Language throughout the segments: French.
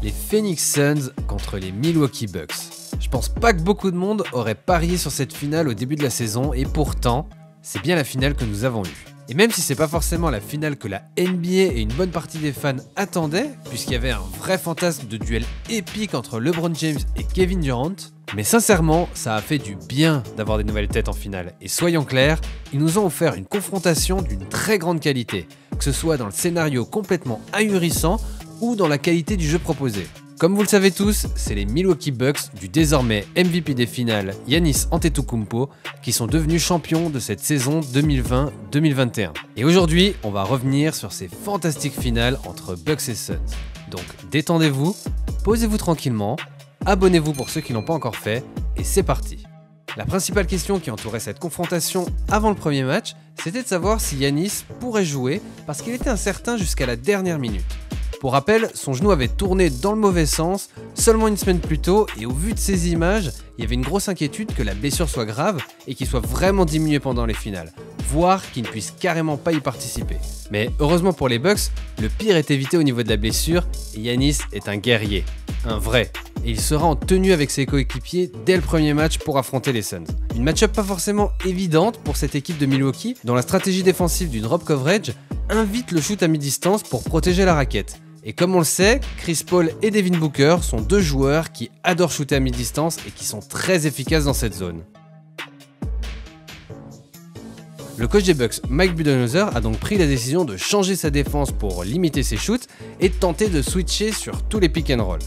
Les Phoenix Suns contre les Milwaukee Bucks. Je pense pas que beaucoup de monde aurait parié sur cette finale au début de la saison et pourtant, c'est bien la finale que nous avons eue. Et même si c'est pas forcément la finale que la NBA et une bonne partie des fans attendaient, puisqu'il y avait un vrai fantasme de duel épique entre LeBron James et Kevin Durant, mais sincèrement, ça a fait du bien d'avoir des nouvelles têtes en finale. Et soyons clairs, ils nous ont offert une confrontation d'une très grande qualité, que ce soit dans le scénario complètement ahurissant ou dans la qualité du jeu proposé. Comme vous le savez tous, c'est les Milwaukee Bucks du désormais MVP des finales Giannis Antetokounmpo qui sont devenus champions de cette saison 2020-2021. Et aujourd'hui, on va revenir sur ces fantastiques finales entre Bucks et Suns. Donc détendez-vous, posez-vous tranquillement, abonnez-vous pour ceux qui ne l'ont pas encore fait, et c'est parti. La principale question qui entourait cette confrontation avant le premier match, c'était de savoir si Giannis pourrait jouer parce qu'il était incertain jusqu'à la dernière minute. Pour rappel, son genou avait tourné dans le mauvais sens seulement une semaine plus tôt et au vu de ces images, il y avait une grosse inquiétude que la blessure soit grave et qu'il soit vraiment diminué pendant les finales, voire qu'il ne puisse carrément pas y participer. Mais heureusement pour les Bucks, le pire est évité au niveau de la blessure et Giannis est un guerrier, un vrai. Et il sera en tenue avec ses coéquipiers dès le premier match pour affronter les Suns. Une match-up pas forcément évidente pour cette équipe de Milwaukee, dont la stratégie défensive du drop coverage invite le shoot à mi-distance pour protéger la raquette. Et comme on le sait, Chris Paul et Devin Booker sont deux joueurs qui adorent shooter à mi-distance et qui sont très efficaces dans cette zone. Le coach des Bucks, Mike Budenholzer, a donc pris la décision de changer sa défense pour limiter ses shoots et de tenter de switcher sur tous les pick and roll.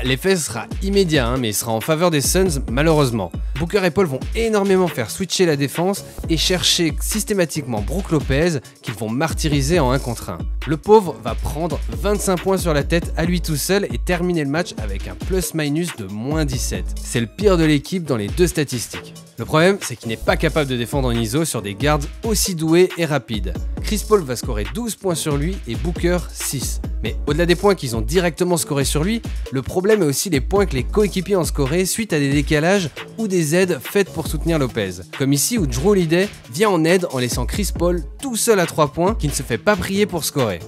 L'effet sera immédiat, mais il sera en faveur des Suns malheureusement. Booker et Paul vont énormément faire switcher la défense et chercher systématiquement Brook Lopez qu'ils vont martyriser en 1 contre 1. Le pauvre va prendre 25 points sur la tête à lui tout seul et terminer le match avec un plus-minus de -17. C'est le pire de l'équipe dans les deux statistiques. Le problème, c'est qu'il n'est pas capable de défendre en ISO sur des guards aussi doués et rapides. Chris Paul va scorer 12 points sur lui et Booker 6. Mais au-delà des points qu'ils ont directement scorés sur lui, le problème est aussi les points que les coéquipiers ont scorés suite à des décalages ou des aides faites pour soutenir Lopez. Comme ici où Jrue Holiday vient en aide en laissant Chris Paul tout seul à 3 points qui ne se fait pas prier pour scorer.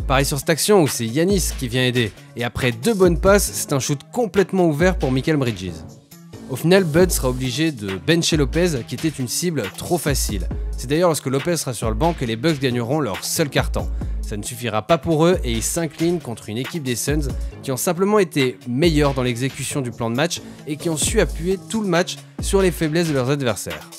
Pareil sur cette action où c'est Giannis qui vient aider, et après 2 bonnes passes, c'est un shoot complètement ouvert pour Mikal Bridges. Au final, Bud sera obligé de bencher Lopez qui était une cible trop facile. C'est d'ailleurs lorsque Lopez sera sur le banc que les Bucks gagneront leur seul carton. Ça ne suffira pas pour eux et ils s'inclinent contre une équipe des Suns qui ont simplement été meilleurs dans l'exécution du plan de match et qui ont su appuyer tout le match sur les faiblesses de leurs adversaires.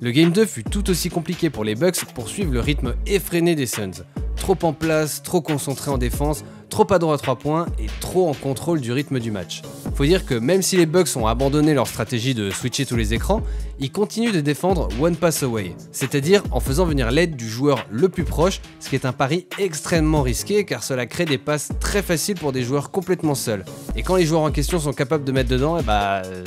Le Game 2 fut tout aussi compliqué pour les Bucks pour suivre le rythme effréné des Suns. Trop en place, trop concentré en défense, trop adroit à 3 points et trop en contrôle du rythme du match. Faut dire que même si les Bucks ont abandonné leur stratégie de switcher tous les écrans, ils continuent de défendre one pass away, c'est-à-dire en faisant venir l'aide du joueur le plus proche, ce qui est un pari extrêmement risqué car cela crée des passes très faciles pour des joueurs complètement seuls. Et quand les joueurs en question sont capables de mettre dedans,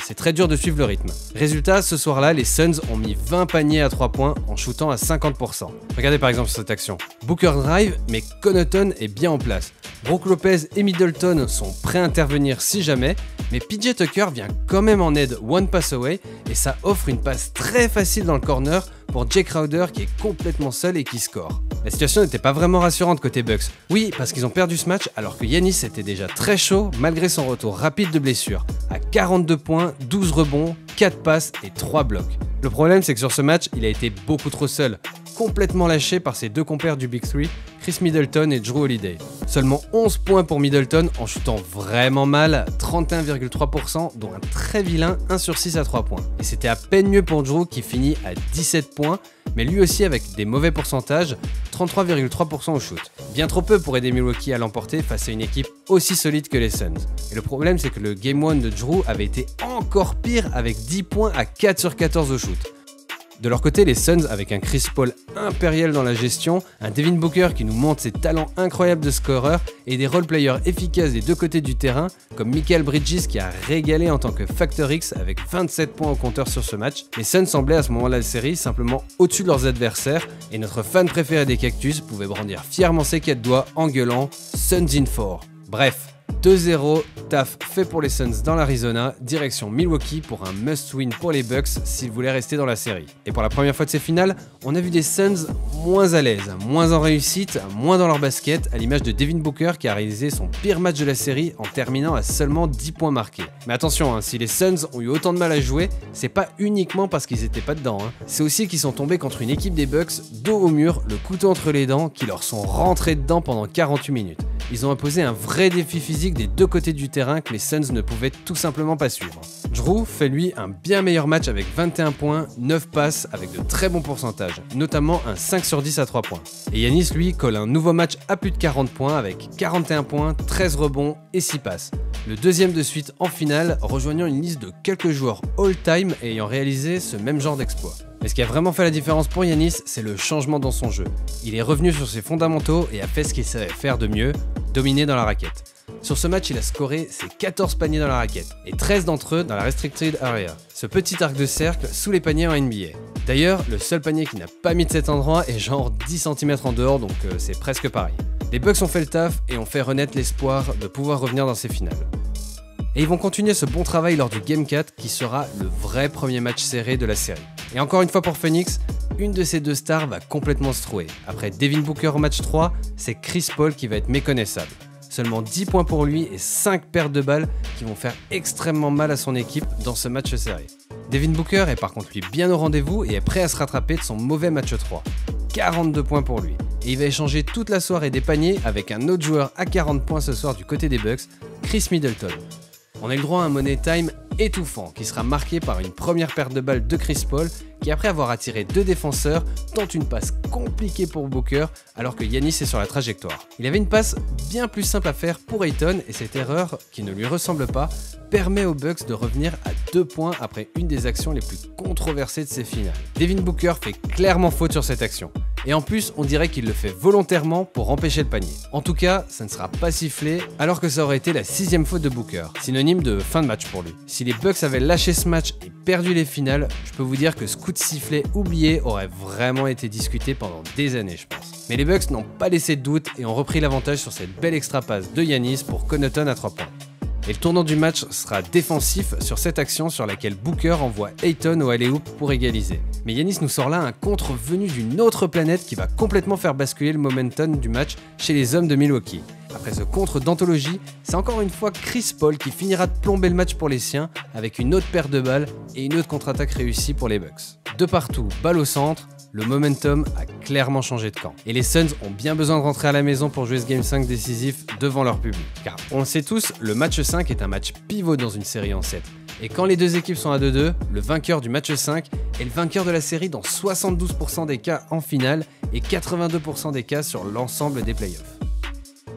c'est très dur de suivre le rythme. Résultat, ce soir-là, les Suns ont mis 20 paniers à 3 points en shootant à 50%. Regardez par exemple cette action. Booker drive, mais Connaughton est bien en place. Brook Lopez et Middleton sont prêts à intervenir si jamais, mais PJ Tucker vient quand même en aide one pass away et ça offre une passe très facile dans le corner pour Jay Crowder qui est complètement seul et qui score. La situation n'était pas vraiment rassurante côté Bucks. Oui, parce qu'ils ont perdu ce match alors que Giannis était déjà très chaud malgré son retour rapide de blessure. À 42 points, 12 rebonds, 4 passes et 3 blocs. Le problème c'est que sur ce match, il a été beaucoup trop seul, complètement lâché par ses deux compères du Big 3, Chris Middleton et Jrue Holiday. Seulement 11 points pour Middleton en shootant vraiment mal, 31,3%, dont un très vilain 1 sur 6 à 3 points. Et c'était à peine mieux pour Jrue qui finit à 17 points, mais lui aussi avec des mauvais pourcentages, 33,3% au shoot. Bien trop peu pour aider Milwaukee à l'emporter face à une équipe aussi solide que les Suns. Et le problème c'est que le Game 1 de Jrue avait été encore pire avec 10 points à 4 sur 14 au shoot. De leur côté, les Suns, avec un Chris Paul impérial dans la gestion, un Devin Booker qui nous montre ses talents incroyables de scoreur et des role-players efficaces des deux côtés du terrain, comme Mikal Bridges qui a régalé en tant que Factor X avec 27 points au compteur sur ce match, les Suns semblaient à ce moment-là de la série simplement au-dessus de leurs adversaires et notre fan préféré des Cactus pouvait brandir fièrement ses 4 doigts en gueulant « Suns in 4 ». Bref, 2-0, taf fait pour les Suns dans l'Arizona, direction Milwaukee pour un must-win pour les Bucks s'ils voulaient rester dans la série. Et pour la première fois de ces finales, on a vu des Suns moins à l'aise, moins en réussite, moins dans leur basket, à l'image de Devin Booker qui a réalisé son pire match de la série en terminant à seulement 10 points marqués. Mais attention, si les Suns ont eu autant de mal à jouer, c'est pas uniquement parce qu'ils étaient pas dedans, c'est aussi qu'ils sont tombés contre une équipe des Bucks dos au mur, le couteau entre les dents, qui leur sont rentrés dedans pendant 48 minutes. Ils ont imposé un vrai défi physique des deux côtés du terrain que les Suns ne pouvaient tout simplement pas suivre. Jrue fait lui un bien meilleur match avec 21 points, 9 passes avec de très bons pourcentages, notamment un 5 sur 10 à 3 points. Et Giannis lui colle un nouveau match à plus de 40 points avec 41 points, 13 rebonds et 6 passes. Le deuxième de suite en finale, rejoignant une liste de quelques joueurs all-time ayant réalisé ce même genre d'exploit. Mais ce qui a vraiment fait la différence pour Giannis, c'est le changement dans son jeu. Il est revenu sur ses fondamentaux et a fait ce qu'il savait faire de mieux, dominer dans la raquette. Sur ce match, il a scoré ses 14 paniers dans la raquette, et 13 d'entre eux dans la restricted area, ce petit arc de cercle sous les paniers en NBA. D'ailleurs, le seul panier qui n'a pas mis de cet endroit est genre 10 cm en dehors, donc c'est presque pareil. Les Bucks ont fait le taf et ont fait renaître l'espoir de pouvoir revenir dans ces finales. Et ils vont continuer ce bon travail lors du Game 4 qui sera le vrai premier match serré de la série. Et encore une fois pour Phoenix, une de ces deux stars va complètement se trouer. Après Devin Booker au match 3, c'est Chris Paul qui va être méconnaissable. Seulement 10 points pour lui et 5 pertes de balles qui vont faire extrêmement mal à son équipe dans ce match serré. Devin Booker est par contre lui bien au rendez-vous et est prêt à se rattraper de son mauvais match 3. 42 points pour lui. Et il va échanger toute la soirée des paniers avec un autre joueur à 40 points ce soir du côté des Bucks, Chris Middleton. On a eu le droit à un money time étouffant qui sera marqué par une première perte de balle de Chris Paul qui, après avoir attiré deux défenseurs, tente une passe compliquée pour Booker alors que Giannis est sur la trajectoire. Il avait une passe bien plus simple à faire pour Ayton et cette erreur, qui ne lui ressemble pas, permet aux Bucks de revenir à 2 points après une des actions les plus controversées de ces finales. Devin Booker fait clairement faute sur cette action. Et en plus, on dirait qu'il le fait volontairement pour empêcher le panier. En tout cas, ça ne sera pas sifflé, alors que ça aurait été la 6e faute de Booker, synonyme de fin de match pour lui. Si les Bucks avaient lâché ce match et perdu les finales, je peux vous dire que ce coup de sifflet oublié aurait vraiment été discuté pendant des années, je pense. Mais les Bucks n'ont pas laissé de doute et ont repris l'avantage sur cette belle extra passe de Giannis pour Connaughton à 3 points. Et le tournant du match sera défensif sur cette action sur laquelle Booker envoie Ayton au alley-oop pour égaliser. Mais Giannis nous sort là un contre venu d'une autre planète qui va complètement faire basculer le momentum du match chez les hommes de Milwaukee. Après ce contre d'anthologie, c'est encore une fois Chris Paul qui finira de plomber le match pour les siens avec une autre paire de balles et une autre contre-attaque réussie pour les Bucks. De partout, balle au centre, le momentum a clairement changé de camp. Et les Suns ont bien besoin de rentrer à la maison pour jouer ce Game 5 décisif devant leur public. Car on le sait tous, le match 5 est un match pivot dans une série en 7. Et quand les deux équipes sont à 2-2, le vainqueur du match 5 est le vainqueur de la série dans 72% des cas en finale et 82% des cas sur l'ensemble des playoffs.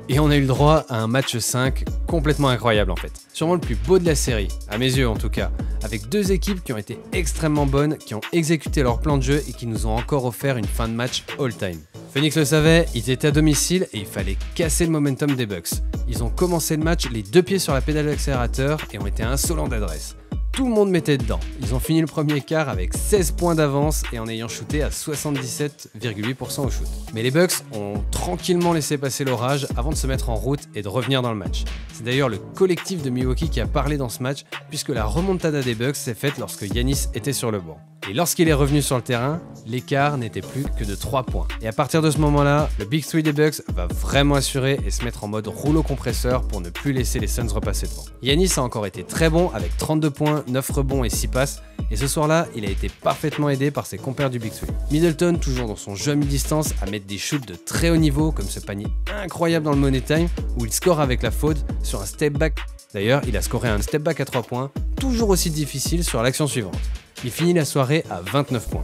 Et on a eu le droit à un match 5 complètement incroyable en fait. Sûrement le plus beau de la série, à mes yeux en tout cas, avec deux équipes qui ont été extrêmement bonnes, qui ont exécuté leur plan de jeu et qui nous ont encore offert une fin de match all-time. Phoenix le savait, ils étaient à domicile et il fallait casser le momentum des Bucks. Ils ont commencé le match les deux pieds sur la pédale d'accélérateur et ont été insolents d'adresse. Tout le monde mettait dedans. Ils ont fini le premier quart avec 16 points d'avance et en ayant shooté à 77,8% au shoot. Mais les Bucks ont tranquillement laissé passer l'orage avant de se mettre en route et de revenir dans le match. C'est d'ailleurs le collectif de Milwaukee qui a parlé dans ce match puisque la remontada des Bucks s'est faite lorsque Giannis était sur le banc. Et lorsqu'il est revenu sur le terrain, l'écart n'était plus que de 3 points. Et à partir de ce moment-là, le Big 3 des Bucks va vraiment assurer et se mettre en mode rouleau compresseur pour ne plus laisser les Suns repasser devant. Giannis a encore été très bon avec 32 points, 9 rebonds et 6 passes. Et ce soir-là, il a été parfaitement aidé par ses compères du Big 3. Middleton, toujours dans son jeu à mi-distance, à mettre des shoots de très haut niveau, comme ce panier incroyable dans le Money Time, où il score avec la faute sur un step back. D'ailleurs, il a scoré un step back à 3 points, toujours aussi difficile sur l'action suivante. Il finit la soirée à 29 points.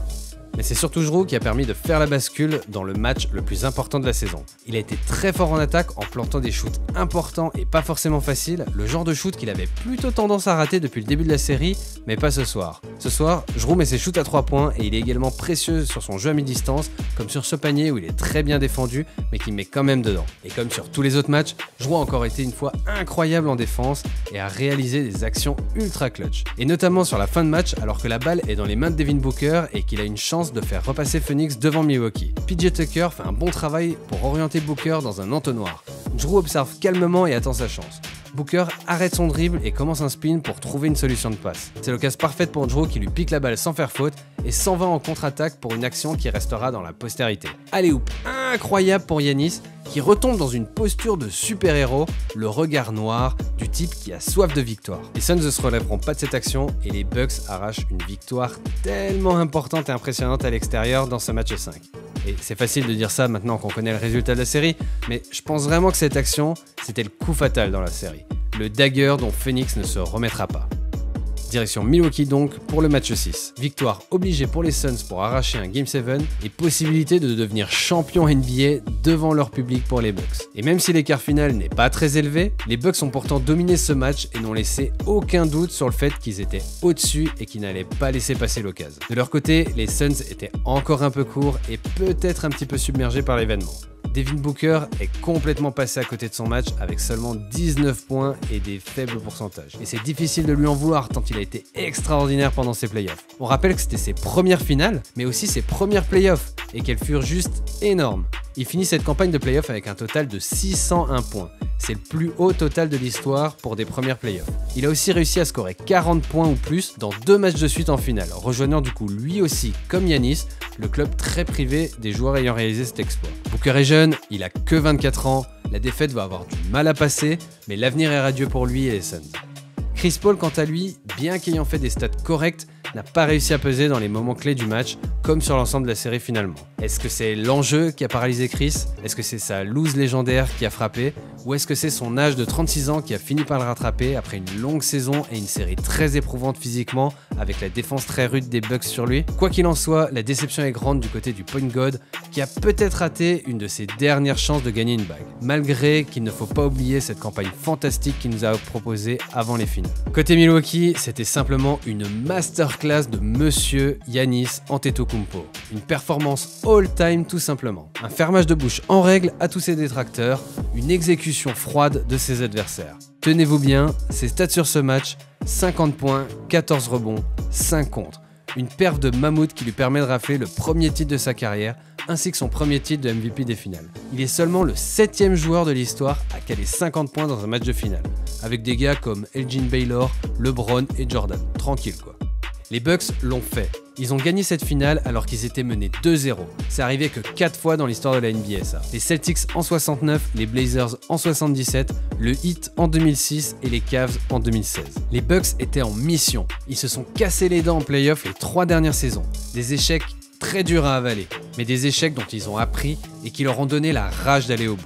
Mais c'est surtout Jrue qui a permis de faire la bascule dans le match le plus important de la saison. Il a été très fort en attaque en plantant des shoots importants et pas forcément faciles, le genre de shoot qu'il avait plutôt tendance à rater depuis le début de la série, mais pas ce soir. Ce soir, Jrue met ses shoots à 3 points et il est également précieux sur son jeu à mi-distance, comme sur ce panier où il est très bien défendu, mais qui met quand même dedans. Et comme sur tous les autres matchs, Jrue a encore été une fois incroyable en défense et a réalisé des actions ultra clutch. Et notamment sur la fin de match, alors que la balle est dans les mains de Devin Booker et qu'il a une chance de faire repasser Phoenix devant Milwaukee. PJ Tucker fait un bon travail pour orienter Booker dans un entonnoir. Jrue observe calmement et attend sa chance. Booker arrête son dribble et commence un spin pour trouver une solution de passe. C'est l'occasion parfaite pour Jrue qui lui pique la balle sans faire faute et s'en va en contre-attaque pour une action qui restera dans la postérité. Alley-oop incroyable pour Giannis qui retombe dans une posture de super-héros, le regard noir du type qui a soif de victoire. Les Suns ne se relèveront pas de cette action et les Bucks arrachent une victoire tellement importante et impressionnante à l'extérieur dans ce match 5. Et c'est facile de dire ça maintenant qu'on connaît le résultat de la série, mais je pense vraiment que cette action, c'était le coup fatal dans la série. Le dagger dont Phoenix ne se remettra pas. Direction Milwaukee donc pour le match 6. Victoire obligée pour les Suns pour arracher un Game 7 et possibilité de devenir champion NBA devant leur public pour les Bucks. Et même si l'écart final n'est pas très élevé, les Bucks ont pourtant dominé ce match et n'ont laissé aucun doute sur le fait qu'ils étaient au-dessus et qu'ils n'allaient pas laisser passer l'occasion. De leur côté, les Suns étaient encore un peu courts et peut-être un petit peu submergés par l'événement. Devin Booker est complètement passé à côté de son match avec seulement 19 points et des faibles pourcentages. Et c'est difficile de lui en vouloir tant il a été extraordinaire pendant ses playoffs. On rappelle que c'était ses premières finales, mais aussi ses premières playoffs, et qu'elles furent juste énormes. Il finit cette campagne de playoffs avec un total de 601 points. C'est le plus haut total de l'histoire pour des premières playoffs. Il a aussi réussi à scorer 40 points ou plus dans 2 matchs de suite en finale, rejoignant du coup lui aussi, comme Giannis, le club très privé des joueurs ayant réalisé cet exploit. Booker est jeune, il a que 24 ans, la défaite va avoir du mal à passer, mais l'avenir est radieux pour lui et les Suns. Chris Paul, quant à lui, bien qu'ayant fait des stats correctes, n'a pas réussi à peser dans les moments clés du match, comme sur l'ensemble de la série finalement. Est-ce que c'est l'enjeu qui a paralysé Chris? Est-ce que c'est sa loose légendaire qui a frappé? Ou est-ce que c'est son âge de 36 ans qui a fini par le rattraper après une longue saison et une série très éprouvante physiquement, avec la défense très rude des Bucks sur lui? Quoi qu'il en soit, la déception est grande du côté du point god, qui a peut-être raté une de ses dernières chances de gagner une bague, malgré qu'il ne faut pas oublier cette campagne fantastique qu'il nous a proposée avant les finales. Côté Milwaukee, c'était simplement une masterclass de Monsieur Giannis Antetokounmpo. Une performance all-time tout simplement. Un fermage de bouche en règle à tous ses détracteurs, une exécution froide de ses adversaires. Tenez-vous bien, ses stats sur ce match, 50 points, 14 rebonds, 5 contres. Une perf de mammouth qui lui permet de rafler le premier titre de sa carrière, ainsi que son premier titre de MVP des finales. Il est seulement le 7e joueur de l'histoire à caler 50 points dans un match de finale, avec des gars comme Elgin Baylor, LeBron et Jordan. Tranquille quoi. Les Bucks l'ont fait. Ils ont gagné cette finale alors qu'ils étaient menés 2-0. C'est arrivé que 4 fois dans l'histoire de la NBA ça. Les Celtics en 69, les Blazers en 77, le Heat en 2006 et les Cavs en 2016. Les Bucks étaient en mission. Ils se sont cassés les dents en playoff les 3 dernières saisons. Des échecs très durs à avaler, mais des échecs dont ils ont appris et qui leur ont donné la rage d'aller au bout.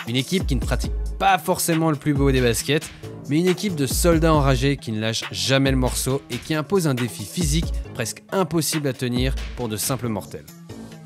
Une équipe qui ne pratique pas forcément le plus beau des baskets, mais une équipe de soldats enragés qui ne lâchent jamais le morceau et qui impose un défi physique presque impossible à tenir pour de simples mortels.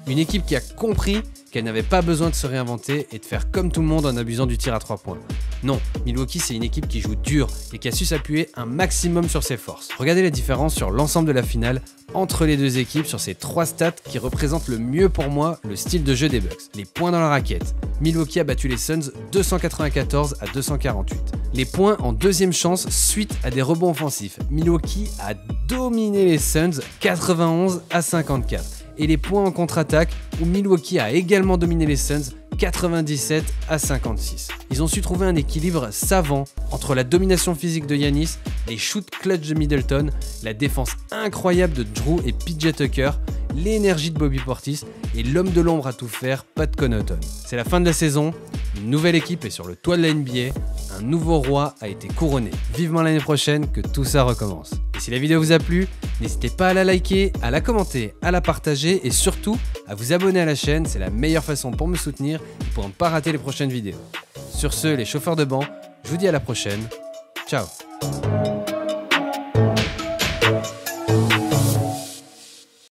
Une équipe qui a compris qu'elle n'avait pas besoin de se réinventer et de faire comme tout le monde en abusant du tir à 3 points. Non, Milwaukee c'est une équipe qui joue dur et qui a su s'appuyer un maximum sur ses forces. Regardez la différence sur l'ensemble de la finale entre les deux équipes sur ces 3 stats qui représentent le mieux pour moi le style de jeu des Bucks. Les points dans la raquette. Milwaukee a battu les Suns 294 à 248. Les points en deuxième chance suite à des rebonds offensifs. Milwaukee a dominé les Suns 91 à 54. Et les points en contre-attaque où Milwaukee a également dominé les Suns 97 à 56. Ils ont su trouver un équilibre savant entre la domination physique de Giannis, les shoots clutch de Middleton, la défense incroyable de Jrue et PJ Tucker, l'énergie de Bobby Portis et l'homme de l'ombre à tout faire, Pat Connaughton. C'est la fin de la saison, une nouvelle équipe est sur le toit de la NBA, un nouveau roi a été couronné. Vivement l'année prochaine que tout ça recommence. Et si la vidéo vous a plu, n'hésitez pas à la liker, à la commenter, à la partager et surtout à vous abonner à la chaîne, c'est la meilleure façon pour me soutenir et pour ne pas rater les prochaines vidéos. Sur ce, les chauffeurs de banc, je vous dis à la prochaine. Ciao.